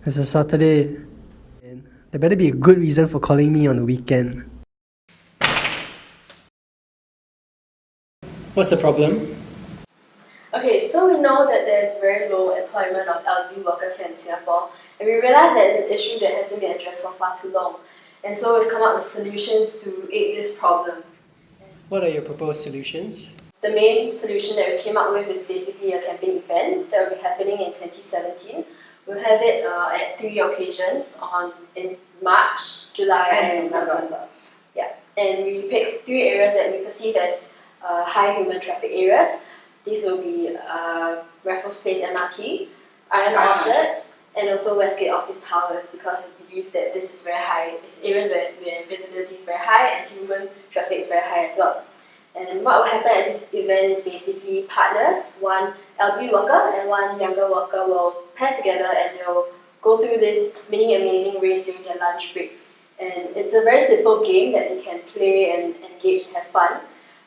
It's a Saturday, and there better be a good reason for calling me on a weekend. What's the problem? Okay, so we know that there's very low employment of elderly workers here in Singapore, and we realize that it's an issue that hasn't been addressed for far too long. And so we've come up with solutions to aid this problem. What are your proposed solutions? The main solution that we came up with is basically a campaign event that will be happening in 2017. We'll have it at 3 occasions in March, July, and November. Yeah, and we picked 3 areas that we perceive as high human traffic areas. These will be Raffles Place MRT, Iron Orchard, and also Westgate Office Towers, because we believe that this is very high. It's areas where visibility is very high and human traffic is very high as well. And what will happen at this event is basically partners, one elderly worker and one younger worker will pair together and they'll go through this mini amazing race during their lunch break. And it's a very simple game that they can play and engage and have fun.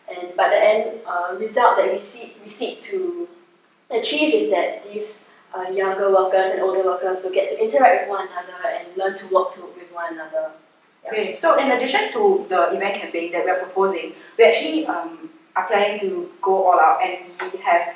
And by the end result that we seek to achieve is that these younger workers and older workers will get to interact with one another and learn to work with one another. Yeah. Okay, so in addition to the event campaign that we're proposing, we actually are planning to go all out, and we have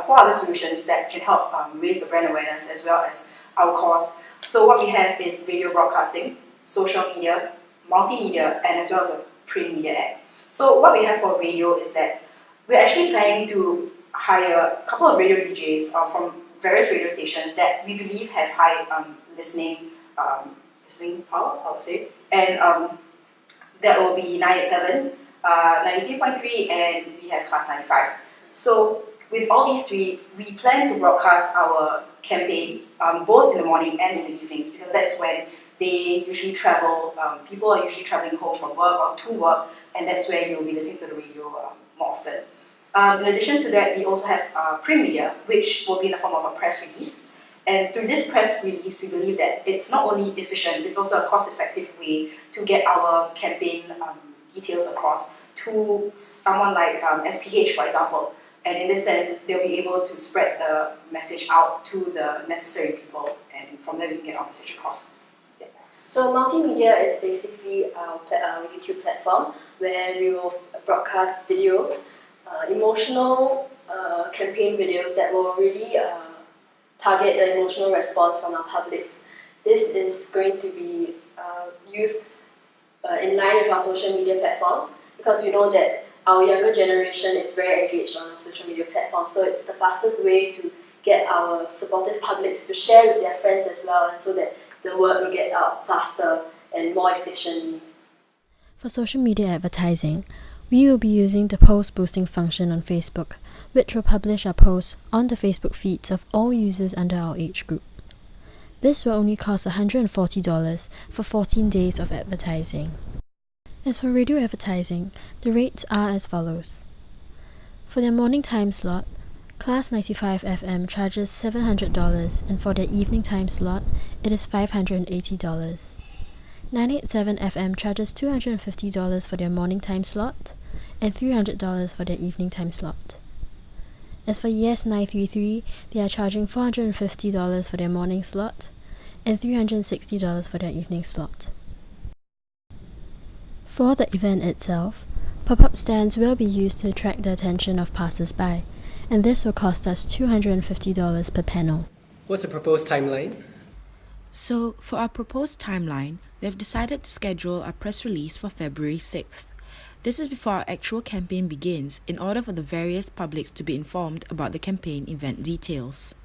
4 other solutions that can help raise the brand awareness as well as our cause. So what we have is radio broadcasting, social media, multimedia, and as well as a print media ad. So what we have for radio is that we're actually planning to hire a couple of radio DJs from various radio stations that we believe have high listening power, I would say. And that will be 987, 93.3, and we have Class 95. So with all these 3, we plan to broadcast our campaign both in the morning and in the evenings, because that's when they usually travel. People are usually traveling home from work or to work, and that's where you'll be listening to the radio more often. In addition to that, we also have print media, which will be in the form of a press release. And through this press release, we believe that it's not only efficient, it's also a cost-effective way to get our campaign details across to someone like SPH, for example. And in this sense, they'll be able to spread the message out to the necessary people, and from there we can get our message across. Yeah. So multimedia is basically our YouTube platform where we will broadcast videos, emotional campaign videos that will really target the emotional response from our publics. This is going to be used in line with our social media platforms, because we know that our younger generation is very engaged on our social media platforms, so it's the fastest way to get our supportive publics to share with their friends as well, and so that the word will get out faster and more efficiently. For social media advertising, we will be using the post boosting function on Facebook, which will publish our posts on the Facebook feeds of all users under our age group. This will only cost $140 for 14 days of advertising. As for radio advertising, the rates are as follows. For their morning time slot, Class 95 FM charges $700, and for their evening time slot, it is $580. 987 FM charges $250 for their morning time slot, and $300 for their evening time slot. As for Yes 933, they are charging $450 for their morning slot, and $360 for their evening slot. For the event itself, pop-up stands will be used to attract the attention of passers-by, and this will cost us $250 per panel. What's the proposed timeline? So, for our proposed timeline, we have decided to schedule our press release for February 6th. This is before our actual campaign begins, in order for the various publics to be informed about the campaign event details.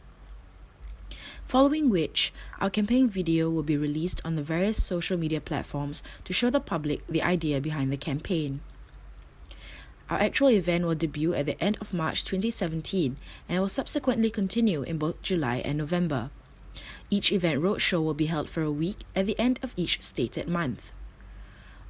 Following which, our campaign video will be released on the various social media platforms to show the public the idea behind the campaign. Our actual event will debut at the end of March 2017 and will subsequently continue in both July and November. Each event roadshow will be held for a week at the end of each stated month.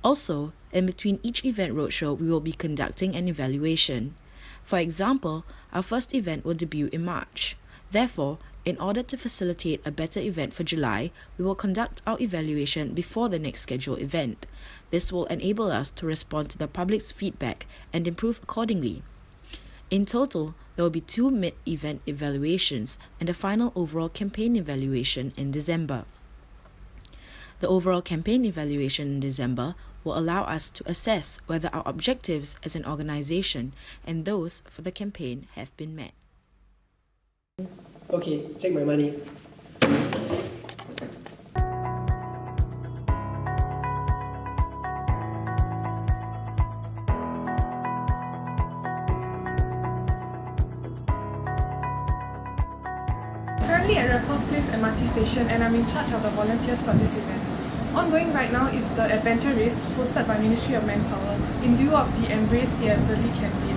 Also, in between each event roadshow, we will be conducting an evaluation. For example, our first event will debut in March. Therefore, in order to facilitate a better event for July, we will conduct our evaluation before the next scheduled event. This will enable us to respond to the public's feedback and improve accordingly. In total, there will be 2 mid-event evaluations and a final overall campaign evaluation in December. The overall campaign evaluation in December will allow us to assess whether our objectives as an organization and those for the campaign have been met. Okay, take my money. Currently at Raffles Place MRT station, and I'm in charge of the volunteers for this event. Ongoing right now is the adventure race hosted by Ministry of Manpower in lieu of the Embrace the Elderly campaign.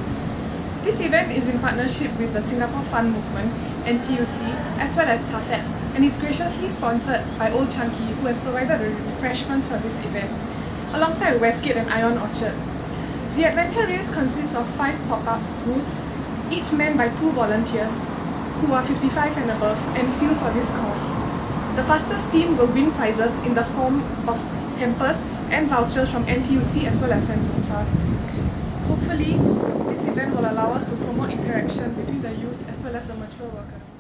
This event is in partnership with the Singapore Fund Movement, NTUC, as well as TAFED, and is graciously sponsored by Old Chunky, who has provided the refreshments for this event, alongside Westgate and Ion Orchard. The adventure race consists of 5 pop-up booths, each manned by 2 volunteers who are 55 and above and feel for this cause. The fastest team will win prizes in the form of hampers and vouchers from NTUC as well as Sentosa. Hopefully, this event will allow us to promote interaction between the youth as well as the mature workers.